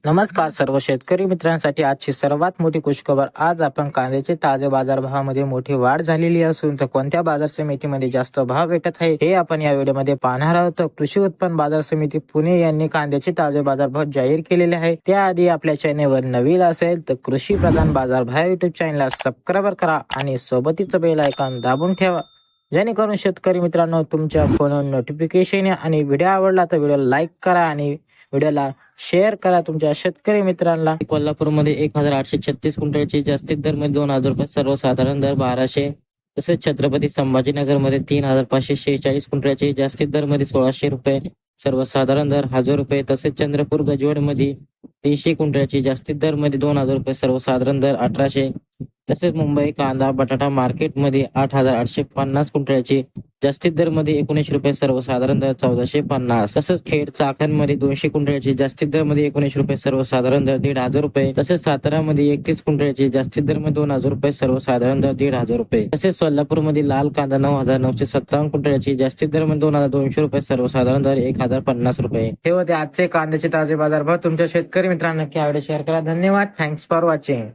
नमस्कार सर्व शेतकरी मित्रांसाठी आजची सर्वात मोठी खुशखबर। आज आपण कांद्याचे ताजे बाजारभावामध्ये मोठी वाढ झालेली असून तर कोणत्या बाजार समितीमध्ये जास्त भाव भेटत आहे हे आपण या व्हिडिओमध्ये पाहणार आहोत। कृषी उत्पन्न बाजार समिती पुणे यांनी कांद्याचे ताजे बाजारभाव जाहीर केलेले आहे। त्याआधी आपल्या चॅनेलवर नवीन असेल तर कृषी प्रधान बाजारभाव युट्यूब चॅनलला सबस्क्राईब करा आणि सोबतीच बेल आयकॉन दाबून ठेवा, जेणेकरून शेतकरी मित्रांनो तुमच्या फोनवर नोटिफिकेशन आणि व्हिडिओ आवडला तर व्हिडिओ लाईक करा आणि व्हिडिओला शेअर करा तुमच्या शेतकरी मित्रांना। कोल्हापूरमध्ये 1836 क्विंटलची जास्तीत दर मध्ये 2000 रुपये, सर्वसाधारण दर 1200। तसेच छत्रपती संभाजीनगर मध्ये 3546 क्विंटलची जास्तीत दर मध्ये 1600 रुपये, सर्वसाधारण दर 1000 रुपये। तसेच चंद्रपूर गजवड मध्ये 300 क्विंटलची जास्तीत दर मध्ये 2000 रुपये, सर्वसाधारण दर 1800। तसेच मुंबई कांदा बटाटा मार्केट मध्ये 8850 क्विंटलची जास्तीत दर मध्ये 19 रुपये, सर्वसाधारण दर 1450। तसेच खेड चाकण मध्ये 200 क्विंटलची जास्तीत दर मध्ये 19 रुपये, सर्वसाधारण दर 1500 रुपये। तसेच सातारा मध्ये 31 क्विंटलची जास्तीत दर मध्ये 2000 रुपये, सर्वसाधारण दर 1500 रुपये। तसेच सोलापूर मध्ये लाल कांदा 9957 क्विंटलची जास्तीत दर मध्ये 2200 रुपये, सर्वसाधारण दर 1050 रुपये। हे होते आजचे कांद्याचे ताजे बाजारभाव। तुमच्या शेतकरी मित्रांना नक्की आवडे शेअर करा। धन्यवाद। Thanks for watching.